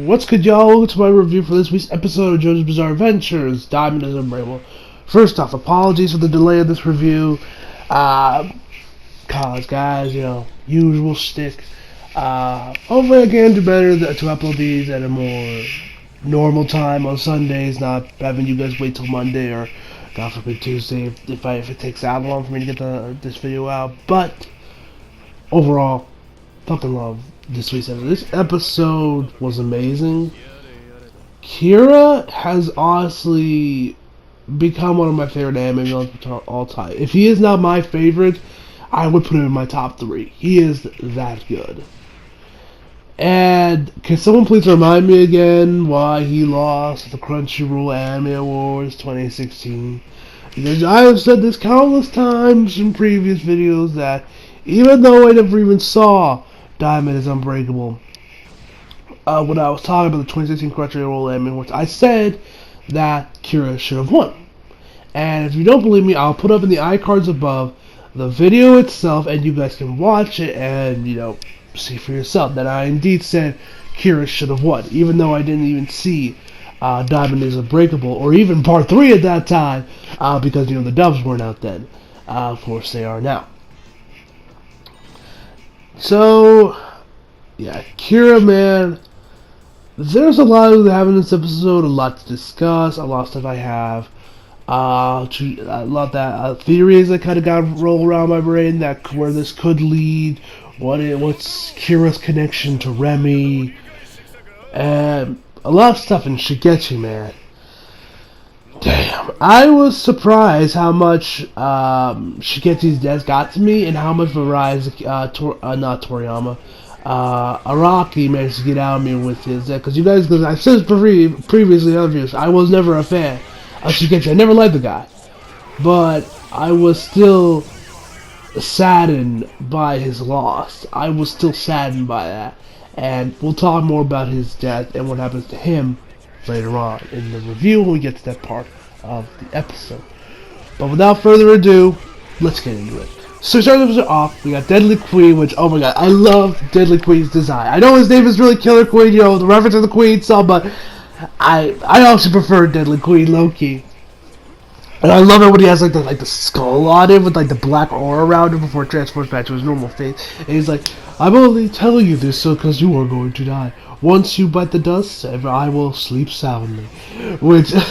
What's good, y'all? Welcome to my review for this week's episode of JoJo's Bizarre Adventures, Diamond is Unbreakable. First off, apologies for the delay of this review. Cause, guys, usual shtick. Hopefully I can do better to upload these at a more normal time on Sundays, not having you guys wait till Monday or, God forbid, Tuesday if it takes that long for me to get this video out. But, overall, fucking love this week's episode. This episode was amazing. Kira has honestly become one of my favorite anime villains of all time. If he is not my favorite, I would put him in my top 3. He is that good. And can someone please remind me again why he lost at the Crunchyroll Anime Awards 2016? Because I have said this countless times in previous videos that even though I never even saw Diamond is Unbreakable, when I was talking about the 2016 Crunchyroll Anime Awards, I said that Kira should have won. And if you don't believe me, I'll put up in the iCards above the video itself, and you guys can watch it and, see for yourself that I indeed said Kira should have won, even though I didn't even see Diamond is Unbreakable, or even Part 3 at that time, because, the dubs weren't out then. Of course, they are now. So, yeah, Kira, man, there's a lot to have in this episode, a lot to discuss, a lot of stuff I have. A lot that theories that kind of got rolled around my brain that where this could lead. What's Kira's connection to Remy, and a lot of stuff in Shigechi, man. Damn, I was surprised how much Shigechi's death got to me, and how much Araki managed to get out of me with his death. Because I've said previously in other videos, I was never a fan of Shigechi. I never liked the guy, but I was still saddened by his loss. I was still saddened by that, and we'll talk more about his death and what happens to him later on in the review when we get to that part of the episode. But without further ado, let's get into it. So starting the episode off, we got Deadly Queen, which, oh my god, I love Deadly Queen's design. I know his name is really Killer Queen, the reference to the Queen song, but I also prefer Deadly Queen low-key. And I love it when he has the skull on him with the black aura around him before it transforms back to his normal face. And he's like, I'm only telling you this because you are going to die. Once you bite the dust, I will sleep soundly. Which in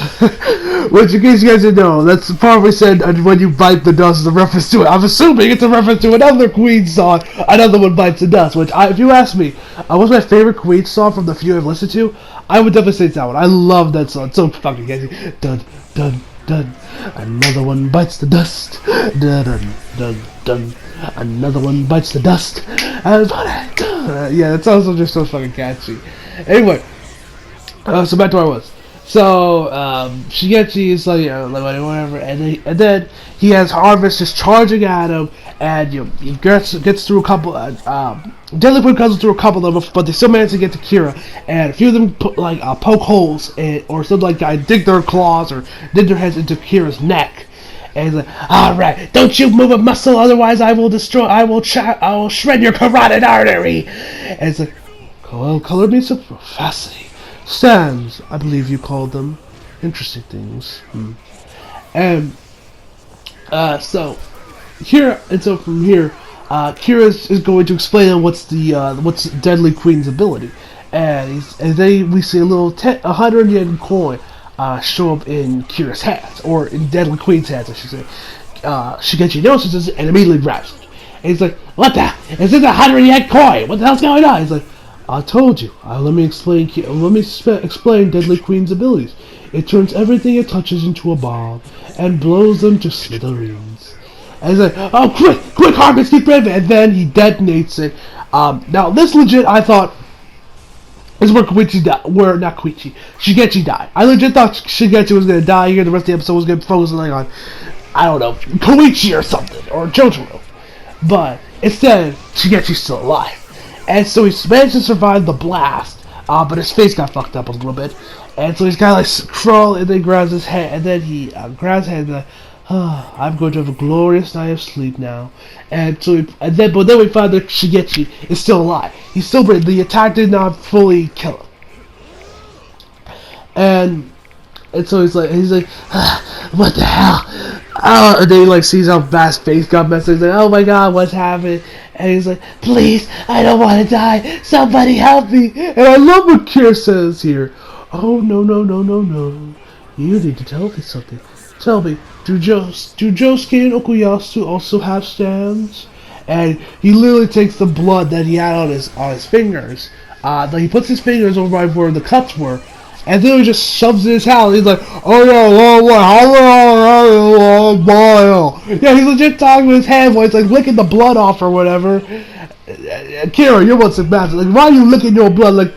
case you guys didn't know, that's probably said when you bite the dust is a reference to it. I'm assuming it's a reference to another Queen song, Another One Bites the Dust, which, if you ask me, what's my favorite Queen song from the few I've listened to, I would definitely say it's that one. I love that song. It's so fucking catchy. Dun, dun, dun. Another one bites the dust. Dun, dun, dun, dun. Another one bites the dust. Yeah, that's also just so fucking catchy. Anyway, so back to where I was. So, Shigechi is whatever, and then he has Harvest just charging at him, and he gets through a couple. Deadly Queen comes through a couple of them, but they still manage to get to Kira, and a few of them poke holes, or something dig their claws or dig their heads into Kira's neck. And he's like, alright, don't you move a muscle, otherwise I will shred your carotid artery. And it's like, color me some fascinating. Stands, I believe you called them. Interesting things. And, so from here, Kira is going to explain what's Deadly Queen's ability. And we see a little 100 yen coin show up in Kira's hands, or in Deadly Queen's hands, I should say. Shigechi notices it and immediately grabs it. And he's like, what the? Is this 100 yen coin? What the hell's going on? He's like, I told you. Let me explain Deadly Queen's abilities. It turns everything it touches into a bomb and blows them to smithereens. And he's like, oh, quick, Harvest, keep rid of it. And then he detonates it. Now, this legit, I thought, is where Shigechi died. I legit thought Shigechi was going to die here. The rest of the episode was going to focus on, I don't know, Koichi or something, or JoJo. But instead, Shigechi's still alive. And so he managed to survive the blast, but his face got fucked up a little bit. And so he's kind of crawl, and then grabs his head, and then he grabs his head and like, I'm going to have a glorious night of sleep now. But then we find that Shigechi is still alive. He's still breathing. The attack did not fully kill him. And so he's like, what the hell? Oh, and then he like sees how fast Face got messed up. He's like, oh my god, what's happening? And he's like, please, I don't want to die. Somebody help me. And I love what Kira says here. Oh, no. You need to tell me something. Tell me, do Josuke and Okuyasu also have stands? And he literally takes the blood that he had on his fingers. Then he puts his fingers over right where the cuts were. And then he just shoves it in his hand. He's like, oh yeah, yeah, he's legit talking with his hand while he's like licking the blood off or whatever. Kira, you're what's bad. Like, why are you licking your blood? Like,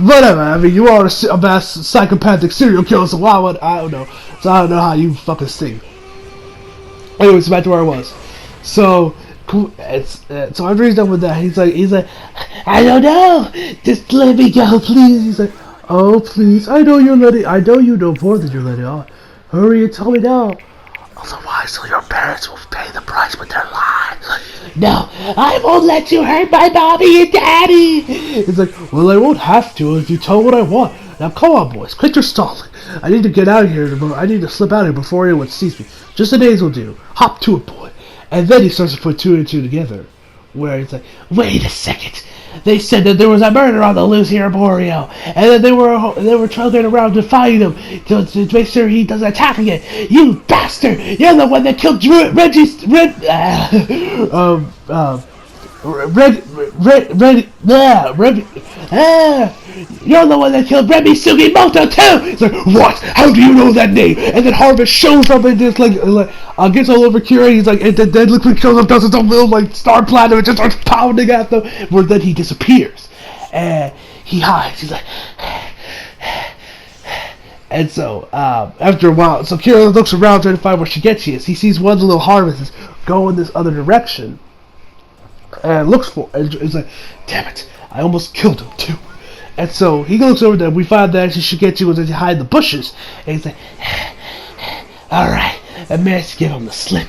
whatever. I mean, you are a bad psychopathic serial killer, so why would I don't know. So I don't know how you fucking sing. Anyways, back to where I was. So so after he's done with that, he's like, I don't know. Just let me go, please. He's like, oh, please, I know you know more than you're letting on. Hurry and tell me now. Otherwise, so your parents will pay the price with their lives. No, I won't let you hurt my mommy and daddy. It's like, well, I won't have to if you tell what I want. Now, come on, boys, quit your stalling. I need to get out of here. I need to slip out of here before anyone sees me. Just a days will do. Hop to it, boy. And then he starts to put two and two together. Where he's like, wait a second. They said that there was a murder on the loose here in Borio, and that they were traveling around to find him to make sure he doesn't attack again. You bastard! You're the one that killed you're the one that killed Remy Sugimoto too! It's like, what? How do you know that name? And then Harvest shows up and just like gets all over Kira. He's like, and then Deadly shows up, does his own little like star platinum and just starts pounding at them. Where then he disappears and he hides. He's like, and so after a while, so Kira looks around trying to find where Shigechi is. He sees one of the little harvests go in this other direction and looks for it. It's like, damn it, I almost killed him too. And so he looks over there. We find that actually Shigechi was hide in the bushes, and he's like, all right, I managed to give him the slip.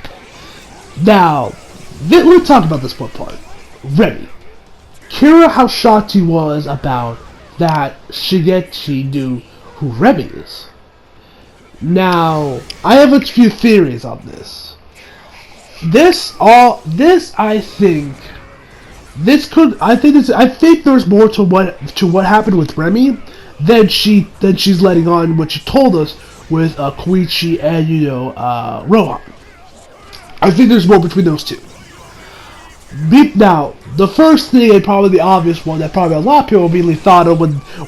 Now, let's talk about this one part. Remy. Kira, how shocked he was about that Shigechi knew who Remy is. Now, I have a few theories on this. I think there's more to what happened with Remy than she's letting on what she told us with Koichi and Rohan. I think there's more between those two. Now, the first thing and probably the obvious one that probably a lot of people immediately thought of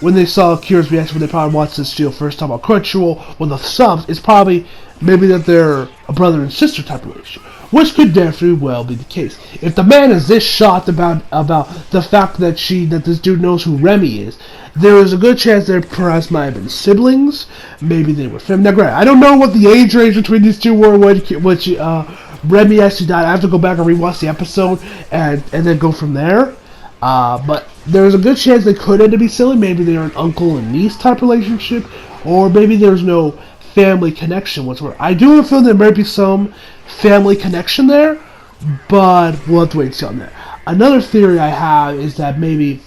when they saw Kira's reaction when they probably watched this first time on Crunchyroll when the subs is probably maybe that they're a brother and sister type of relationship, which could definitely well be the case. If the man is this shocked about the fact that this dude knows who Remy is, there is a good chance there perhaps might have been siblings. Maybe they were family. Now, granted, I don't know what the age range between these two were when Remy actually died. I have to go back and rewatch the episode and then go from there. But there's a good chance they could end up being silly. Maybe they're an uncle and niece type relationship, or maybe there's no family connection whatsoever. I do feel there might be some family connection there, but we'll have to wait and see on that. Another theory I have is that maybe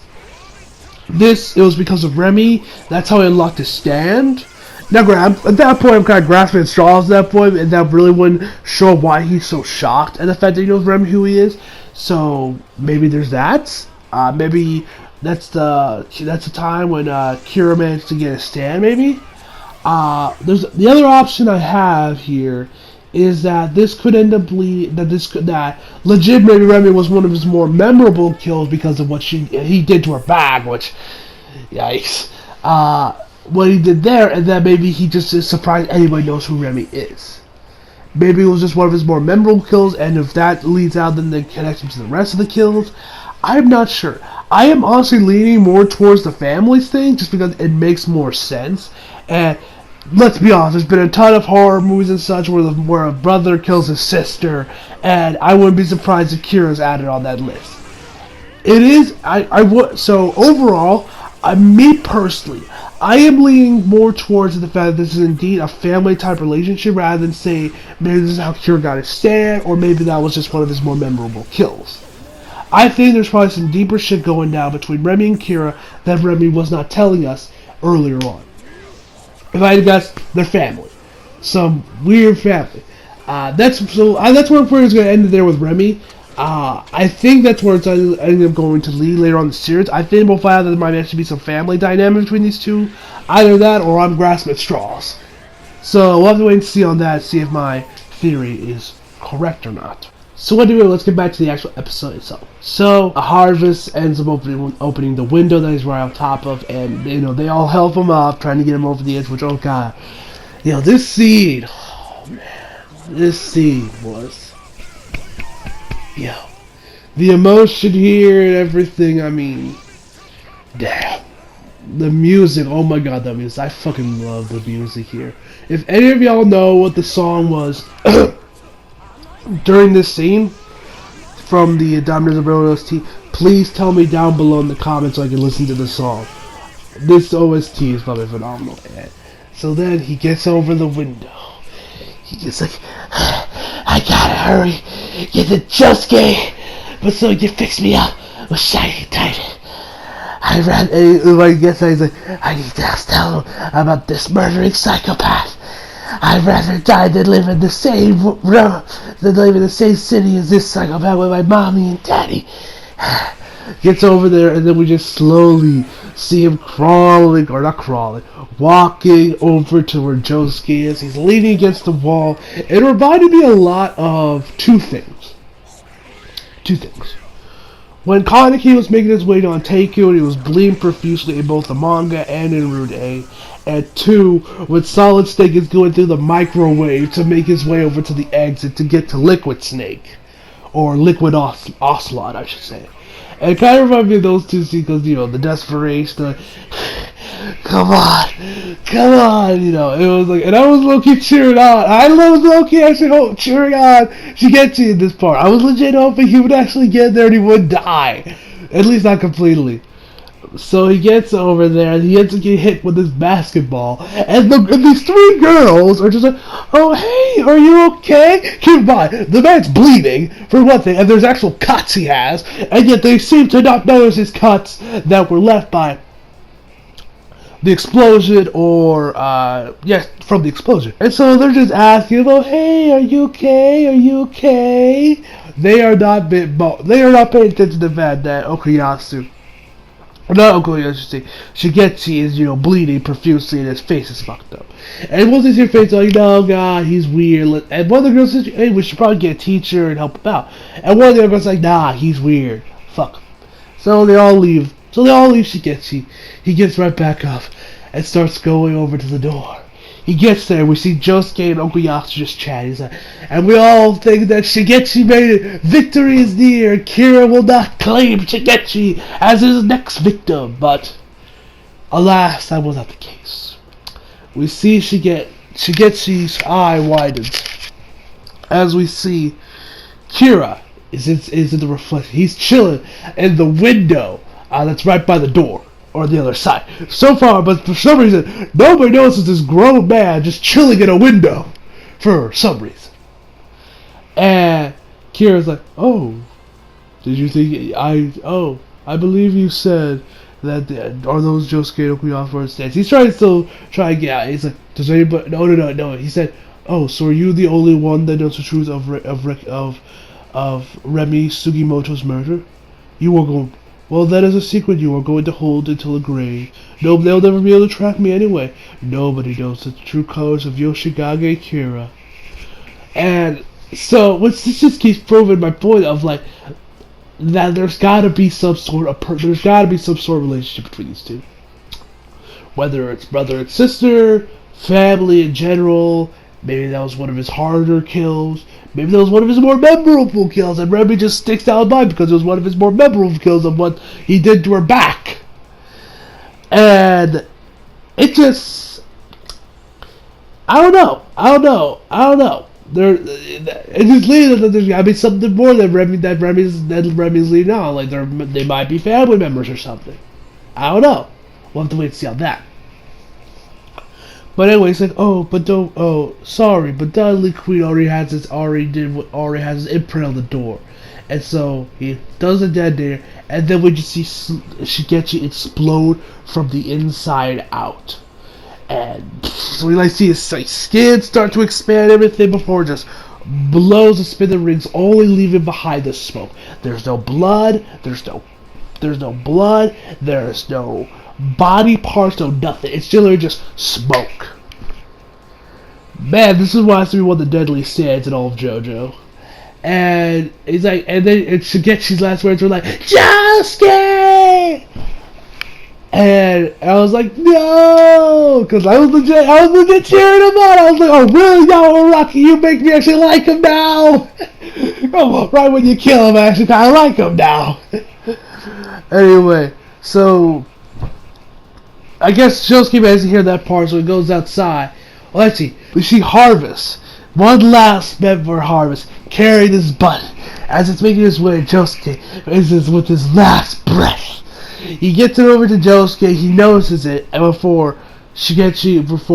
it was because of Remy. That's how he unlocked his stand. Now, at that point, I'm kind of grasping at straws at that point, and that really wouldn't show why he's so shocked at the fact that he knows Remy who he is. So maybe there's that. Maybe that's the time when Kira managed to get a stand. Maybe there's the other option I have here is that this could end up that legit maybe Remy was one of his more memorable kills because of what he did to her bag, which yikes. What he did there, and that maybe he just is surprised anybody knows who Remy is. Maybe it was just one of his more memorable kills, and if that leads out, then they connect him to the rest of the kills. I'm not sure. I am honestly leaning more towards the family thing, just because it makes more sense. And let's be honest, there's been a ton of horror movies and such where a brother kills his sister, and I wouldn't be surprised if Kira's added on that list. It is. I would. So overall, me personally, I am leaning more towards the fact that this is indeed a family-type relationship rather than say maybe this is how Kira got his stand, or maybe that was just one of his more memorable kills. I think there's probably some deeper shit going down between Remy and Kira that Remy was not telling us earlier on. If I had guessed, their family, some weird family. That's where it's going to end there with Remy. I think that's where it's ended up going to lead later on in the series. I think we'll find out that there might actually be some family dynamic between these two. Either that, or I'm grasping at straws. So we'll have to wait and see on that, see if my theory is correct or not. So anyway, let's get back to the actual episode itself. So Harvest ends up opening the window that he's right on top of, and they all help him up, trying to get him over the edge. Which, oh god, this scene, oh man, this scene was, the emotion here and everything. I mean, damn, the music. Oh my god, that music! I fucking love the music here. If any of y'all know what the song was during this scene from the Dominators of OST, please tell me down below in the comments so I can listen to the song. This OST is probably phenomenal, man. So then he gets over the window. He gets like, I gotta hurry, get the Josuke, but so you fix me up with shiny tight. I ran, and I guess he's like, I need to tell him about this murdering psychopath. I'd rather die than live in the same city as this psychopath with my mommy and daddy. Gets over there, and then we just slowly see him walking over to where Josuke is. He's leaning against the wall. It reminded me a lot of two things. When Kaneki was making his way to Taikyo, and he was bleeding profusely in both the manga and in Route A. And 2, when Solid Snake is going through the microwave to make his way over to the exit to get to Liquid Snake. Or Liquid Ocelot, I should say. And it kind of reminded me of those two scenes because, the desperation, come on, it was like, and I was low-key cheering on. I was low-key actually cheering on Shigechi in this part. I was legit hoping he would actually get there and he would die. At least not completely. So he gets over there and he ends up getting hit with this basketball. And these 3 girls are just like, oh hey, are you okay? Keep in mind, the man's bleeding, for one thing, and there's actual cuts he has, and yet they seem to not notice his cuts that were left by the explosion or, from the explosion. And so they're just asking, oh hey, are you okay? Are you okay? They are not paying attention to the fact that Okuyasu, not Okuyasu, Shigechi is, bleeding profusely and his face is fucked up. And once they see her face, they're like, no, God, he's weird. And one of the girls says, hey, we should probably get a teacher and help him out. And one of the other girls is like, nah, he's weird. Fuck him. So they all leave. Shigechi. He gets right back up and starts going over to the door. He gets there, we see Josuke and Okuyasu just chatting. He's like, and we all think that Shigechi made it. Victory is near. Kira will not claim Shigechi as his next victim. But, alas, that was not the case. We see Shigechi's eye widens as we see Kira is in the reflection. He's chilling in the window that's right by the door. Or the other side. So far, but for some reason, nobody notices this grown man just chilling in a window. For some reason. And Kira's like, oh, did you think I believe you said that are those Josuke and Okuyasu stands? He's trying to get out. He's like, does anybody? No. He said, oh, so are you the only one that knows the truth of Remy Sugimoto's murder? You are going. Well, that is a secret you are going to hold until the grave. No, they'll never be able to track me anyway. Nobody knows the true colors of Yoshigage Kira. And so, this just keeps proving my point of like that there's got to be some sort of relationship between these two. Whether it's brother and sister, family in general. Maybe that was one of his harder kills. Maybe that was one of his more memorable kills. And Remy just sticks out in mind because it was one of his more memorable kills of what he did to her back. And it just... I don't know. It just leads that there's gotta be something more that Remy's leading on. Like they might be family members or something. I don't know. We'll have to wait and see on that. But anyway, it's like, sorry, but Dudley Queen already has his imprint on the door. And so he does a detonator, and then we just see Shigechi explode from the inside out. And so we like see his skin start to expand, everything before it just blows the smithereens, only leaving behind the smoke. There's no blood. There's no blood. There's no body parts. No nothing. It's literally just smoke. Man, this is why it's to be one of the deadliest stands in all of JoJo. And he's like, and then Shigechi's last words were like, Josuke! And I was like, no! Because I was legit cheering him on. I was like, oh, really? No, Rocky, you make me actually like him now! Oh, right when you kill him, I actually kind of like him now. Anyway, so I guess Josuke doesn't hear that part, so he goes outside. Well, let's see. We see Harvest, one last member of Harvest, carrying this button. As it's making its way, Josuke is with his last breath. He gets it over to Josuke, he notices it, and before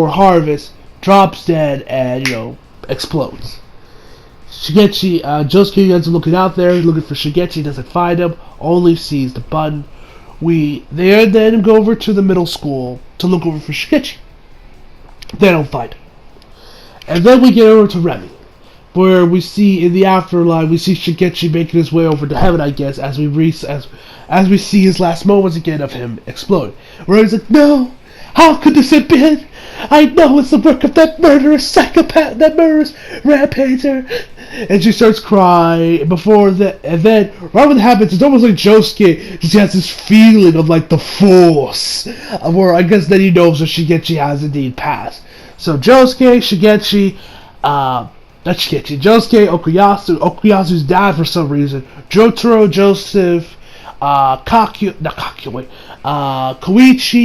Harvest drops dead and, explodes. Josuke ends up looking out there, looking for Shigechi, doesn't find him, only sees the button. They then go over to the middle school to look over for Shigechi. They don't find him. And then we get over to Remy, where we see in the afterlife, we see Shigechi making his way over to heaven, I guess, as we see his last moments again of him explode. Where he's like, no, how could this have been? I know it's the work of that murderous psychopath, that murderous rampager. And she starts crying and then right when it happens, it's almost like Josuke just has this feeling of like the force, where I guess then he knows that Shigechi has indeed passed. So Josuke, Okuyasu's dad for some reason, Jotaro, Joseph, Koichi,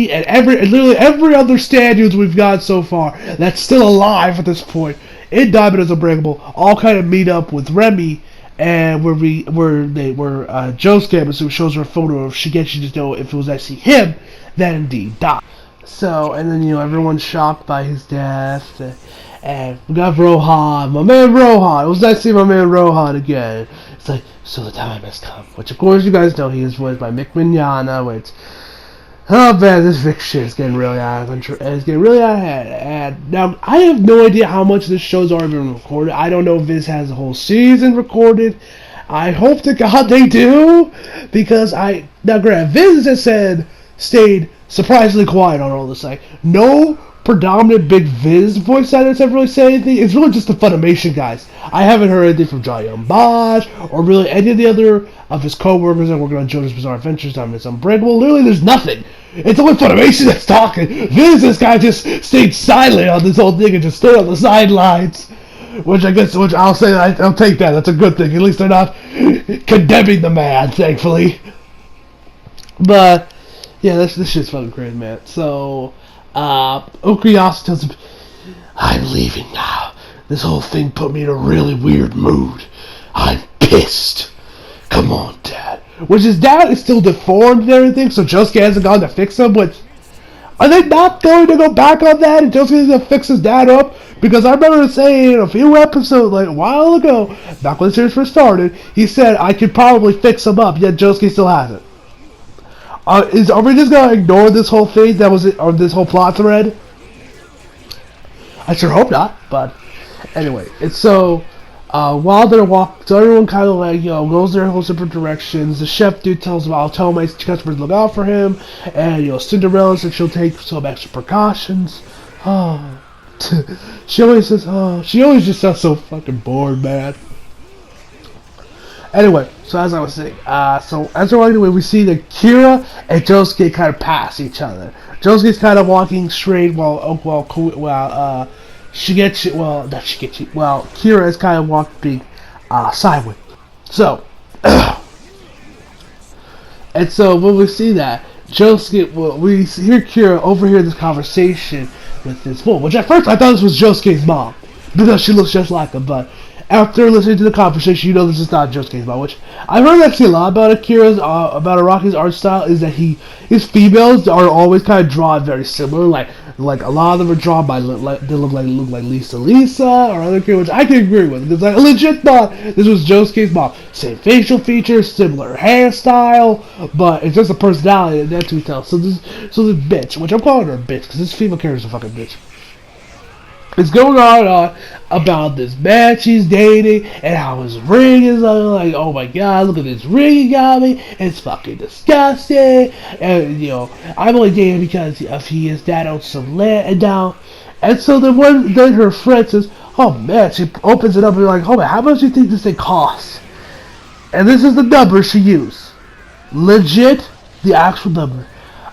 and literally every other stand we've got so far that's still alive at this point in Diamond is Unbreakable, all kind of meet up with Remy, and where Josuke shows her a photo of Shigechi to know if it was actually him that indeed died. So, and then everyone's shocked by his death, and we got Rohan, my man Rohan. It was nice to see my man Rohan again. It's like, so the time has come, which of course you guys know he is voiced by Mick Mignogna, which, oh man, this Vic shit is getting really out of control. It's getting really out of hand. And now, I have no idea how much this show's already been recorded. I don't know if Viz has a whole season recorded. I hope to God they do, because now granted, Viz has stayed surprisingly quiet on all this. Like, no predominant big Viz voice actors have really said anything. It's really just the Funimation guys. I haven't heard anything from Jayum Baj or really any of the other of his co-workers that working on JoJo's Bizarre Adventures, Diamond is Unbreakable. Literally, there's nothing. It's only Funimation that's talking. This guy just stayed silent on this whole thing and just stayed on the sidelines. Which I'll say, I'll take that. That's a good thing. At least they're not condemning the man, thankfully. But yeah, this shit's fucking crazy, man. So, Okuyasu tells him, I'm leaving now. This whole thing put me in a really weird mood. I'm pissed. Come on, Dad. Which his dad is still deformed and everything, so Josuke hasn't gone to fix him, which... Are they not going to go back on that and Josuke's going to fix his dad up? Because I remember saying a few episodes, like a while ago, back when the series first started, he said I could probably fix him up, yet Josuke still hasn't. Are we just going to ignore this whole thing that was it, or this whole plot thread? I sure hope not, but anyway, it's so... while they're walking, so everyone kind of like, goes their whole separate directions. The chef dude tells them, I'll tell my customers to look out for him. And, Cinderella said she'll take some extra precautions. Oh. She always just sounds so fucking bored, man. Anyway, so as I was saying, so as we're walking away, we see that Kira and Josuke kind of pass each other. Josuke's kind of walking straight while Kira is kind of walking sideways. So, and so when we see that, Josuke, we hear Kira overhear this conversation with his mom, which at first I thought this was Josuke's mom, because she looks just like him, but after listening to the conversation, this is not Josuke's mom, which I've heard actually a lot about Akira's, about Araki's art style, is that his females are always kind of drawn very similar, like Like a lot of them are drawn by they look like Lisa or other characters, which I can agree with because I legit thought this was Josuke's mom. Same facial features, similar hairstyle, but it's just a personality and that's who we tell. So this bitch, which I'm calling her a bitch because this female character is a fucking bitch. It's going on about this man she's dating and how his ring is like, oh my god, look at this ring he got me. It's fucking disgusting. And I'm only dating because he is that owns some land and now. And so then her friend says, oh man, she opens it up and like, oh man, how much do you think this thing costs? And this is the number she used. Legit, the actual number.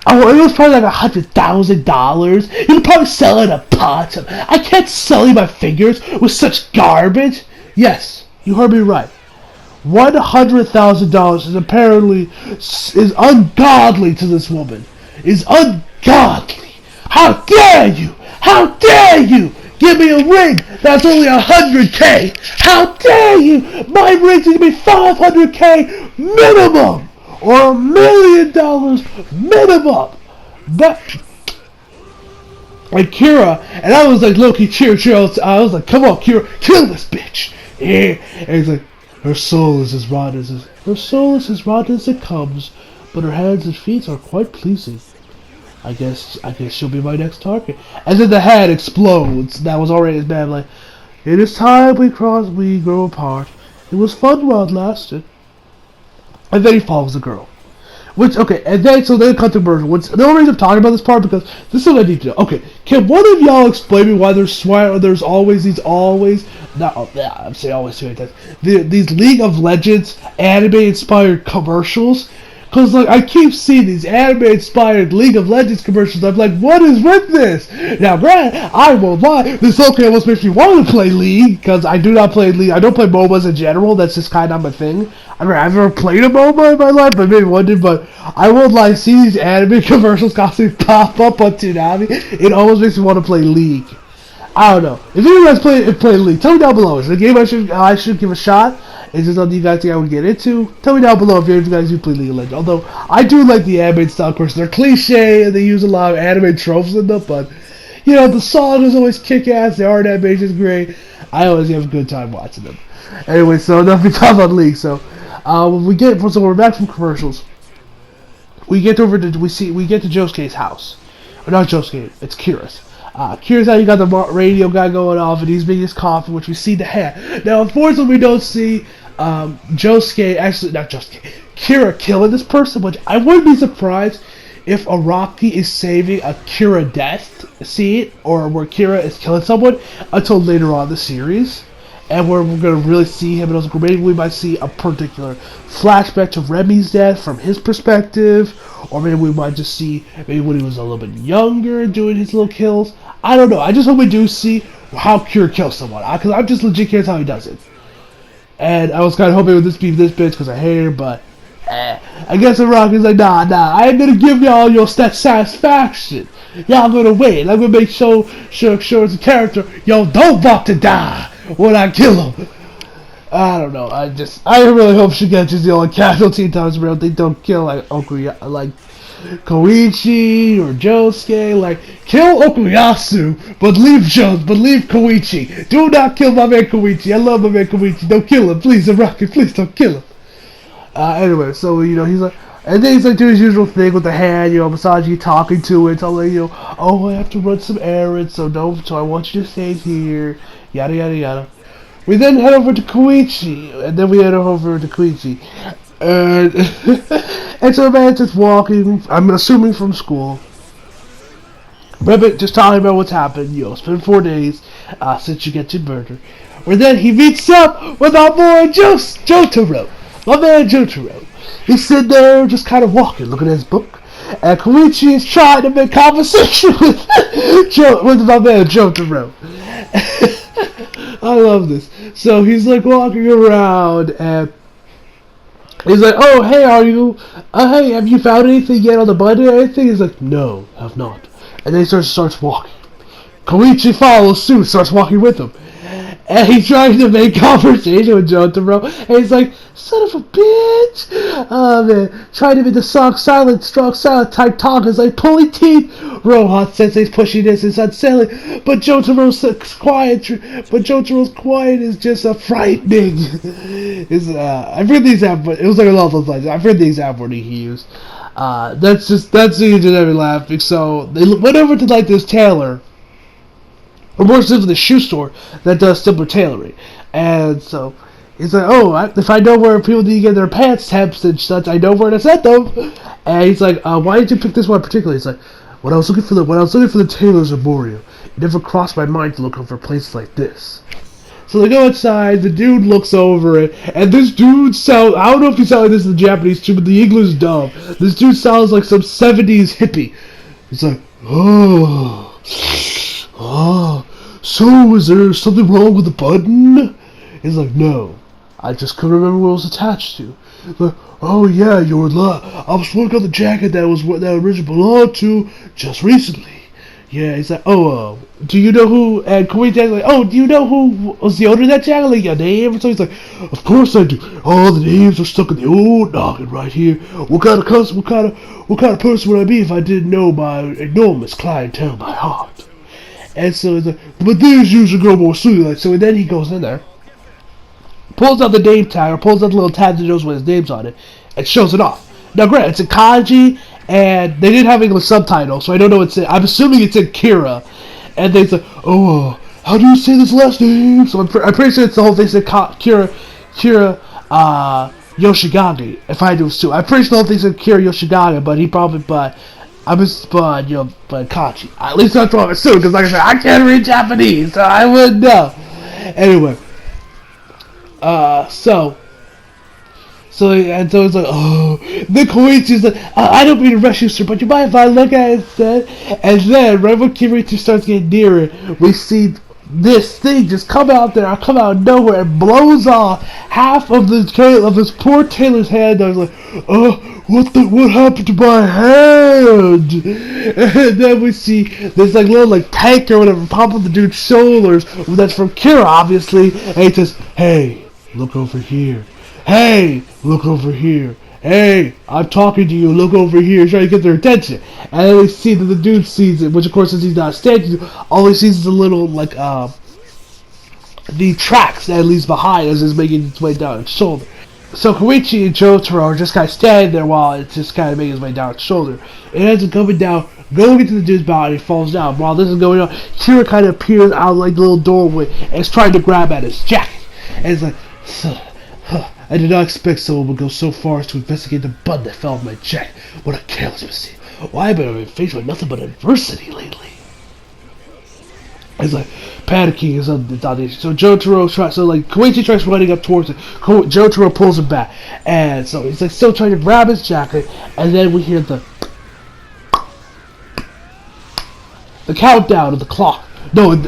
Oh, it was probably like $100,000. You could probably sell it a pot. I can't sell you my fingers with such garbage. Yes, you heard me right. $100,000 is apparently ungodly to this woman. Is ungodly. How dare you? How dare you? Give me a ring that's only $100K. How dare you? My ring's gonna be $500K minimum. Or $1 million minimum. That like Kira, and I was like, low-key, cheer. I was like, come on, Kira, kill this bitch. Yeah. And he's like, her soul is as rotten as it comes, but her hands and feet are quite pleasing. I guess she'll be my next target. And then the head explodes. That was already as bad. Like, it is time we grow apart. It was fun while it lasted. And then he follows the girl. Which, okay, and then cut to version. The only reason I'm talking about this part because this is what I need to know. Okay, can one of y'all explain me why there's always these these League of Legends anime-inspired commercials? Because, like, I keep seeing these anime-inspired League of Legends commercials. I'm like, what is with this? Now, granted, I won't lie. This almost makes me want to play League. Because I do not play League. I don't play MOBAs in general. That's just kind of my thing. I mean, I've never played a MOBA in my life. I maybe one did. But I won't lie. See these anime commercials constantly pop up on Toonami. It almost makes me want to play League. I don't know. If you guys play League, tell me down below. Is it a game I should give a shot? Is this something you guys think I would get into? Tell me down below if you guys do play League of Legends. Although, I do like the anime style courses. They're cliche and they use a lot of anime tropes in them, but, the song is always kick-ass, the art animation is great. I always have a good time watching them. Anyway, so enough we talk about League. So, we're back from commercials. We get to Josuke's house. Or not Josuke, it's Kira's. Kira's how you got the radio guy going off, and he's making his coffee, which we see the hat. Now, unfortunately, we don't see Kira killing this person, which I wouldn't be surprised if Araki is saving a Kira death scene, or where Kira is killing someone, until later on in the series. And where we're going to really see him, and maybe we might see a particular flashback to Remy's death from his perspective, or maybe we might just see when he was a little bit younger doing his little kills. I don't know. I just hope we do see how Kira kills someone, because I'm just legit curious how he does it. And I was kind of hoping it would just be this bitch because I hate her, but I guess Araki's like, nah, I ain't gonna give y'all your satisfaction. Y'all gonna wait. I'm gonna make sure as a character, y'all don't want to die when I kill him. I don't know. I really hope she gets the only casualty times where they don't kill like Koichi or Josuke. Like, kill Okuyasu, but leave Koichi. Do not kill my man Koichi. I love my man Koichi. Don't kill him, please, Araki. Please don't kill him. Anyway, so he's like. And then he's like doing his usual thing with the hand, massaging, talking to it, telling oh, I have to run some errands, so I want you to stay here, yada yada yada. We then head over to Koichi, and and so man's just walking, I'm assuming from school, but just talking about what's happened, it's been 4 days, since you get your murder. Where then he meets up with our boy Jotaro, my man Jotaro. He's sitting there just kind of walking, looking at his book. And Koichi is trying to make conversation with my man Jotaro. I love this. So he's like walking around and he's like, oh, hey, hey, have you found anything yet on the button or anything? He's like, no, have not. And then he starts walking. Koichi follows suit, starts walking with him. And he's trying to make conversation with Jotaro, and he's like, son of a bitch! Oh man, trying to be the strong silent type talk is like pulling teeth Rohan Sensei's pushing this and unsettling, but Jotaro's quiet. But Jotaro's quiet is just a frightening. I've read the example. It was like a lot of those lines. I've read the example he used. That's the engine that made me laughing. So they went over to like this tailor, or more specifically the shoe store that does similar tailoring, and so. He's like, oh, if I know where people need to get their pants temps and such, I know where to set them. And he's like, why did you pick this one particularly? He's like, when I was looking for the tailors of Morio, it never crossed my mind to look over places like this. So they go outside, the dude looks over it, and this dude sounds, I don't know if you sound like this in the Japanese too, but the English dub. This dude sounds like some 70s hippie. He's like, so is there something wrong with the button? He's like, no. I just couldn't remember what it was attached to. Like, oh yeah, I was working on the jacket that originally belonged to just recently. Yeah, he's like, do you know who? And Koichi's like, do you know who was the owner of that jacket? Like your name? So he's like, of course I do. All the names are stuck in the old noggin right here. What kind of person would I be if I didn't know my enormous clientele by heart? And so he's like, but these usually go more slowly. Like, so then he goes in there. Pulls out the name tag, or pulls out the little tag that shows what his name's on it, and shows it off. Now, granted, it's in kanji, and they didn't have English subtitles, so I don't know what's in. I'm assuming it's in Kira. And they say, how do you say this last name? So I'm pretty sure it's the whole thing said Kira Yoshigage, if I do too. I'm pretty sure the whole thing said Kira Yoshigage, but kanji. At least that's what I'm assuming, because like I said, I can't read Japanese, so I wouldn't know. Anyway. So it's like, the Koichi's like, I don't mean to rush you, sir, but you mind if I look at it instead? And then, right when Kirito starts getting nearer, we see this thing just come out of nowhere and blows off half of this poor tailor's hand. I was like, what happened to my hand? And then we see this like little tank or whatever pop up the dude's shoulders. That's from Kira, obviously, and he says, hey, look over here. Hey, look over here. Hey, I'm talking to you. Look over here. Trying to get their attention. And then we see that the dude sees it, which of course, since he's not standing, all he sees is a little the tracks that it leaves behind as it's making its way down its shoulder. So Koichi and Jotaro are just kind of standing there while it's just kind of making its way down its shoulder. It ends up coming down, going into the dude's body, and falls down. While this is going on, Kira kind of appears out like the little doorway and is trying to grab at his jacket. And it's like, I did not expect someone would go so far as to investigate the button that fell off my jacket. What a careless mistake. Why have I been faced with nothing but adversity lately? It's like, panicking is on the issue. So Koichi tries running up towards it. Jotaro pulls him back. And so he's like still trying to grab his jacket. And then we hear the countdown of the clock. No, and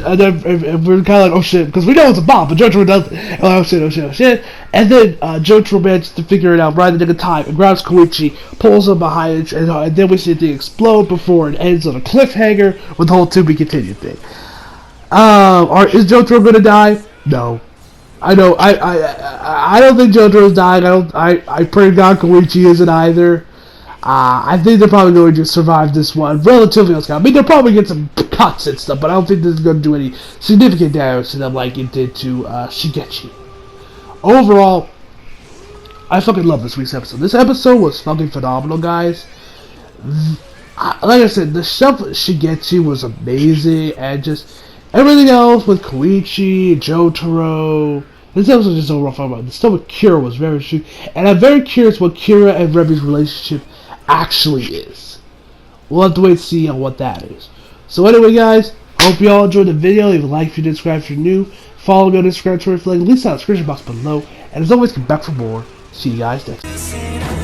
we're kind of like, oh shit, because we know it's a bomb, but Jotaro doesn't. Oh shit. And then Jotaro manages to figure it out right at the time and grabs Koichi, pulls him behind it, and then we see the explode before it ends on a cliffhanger with the whole to be continued thing. Is Jotaro gonna die? No. I know. I don't think Jotaro's dying. I pray to God Koichi isn't either. I think they're probably going to survive this one relatively unscathed. I mean, they'll probably get some cuts and stuff, but I don't think this is going to do any significant damage to them like it did to Shigechi. Overall, I fucking love this week's episode. This episode was fucking phenomenal, guys. Like I said, the stuff with Shigechi was amazing, and just everything else with Koichi, Jotaro. This episode is just overall fun about. The stuff with Kira was very interesting, and I'm very curious what Kira and Rebi's relationship actually is. We'll have to wait and see on what that is. So anyway, guys, hope you all enjoyed the video. Leave a like if you did, subscribe if you're new. Follow me on Instagram, Twitter, leave a link in the description box below. And as always, come back for more. See you guys next time.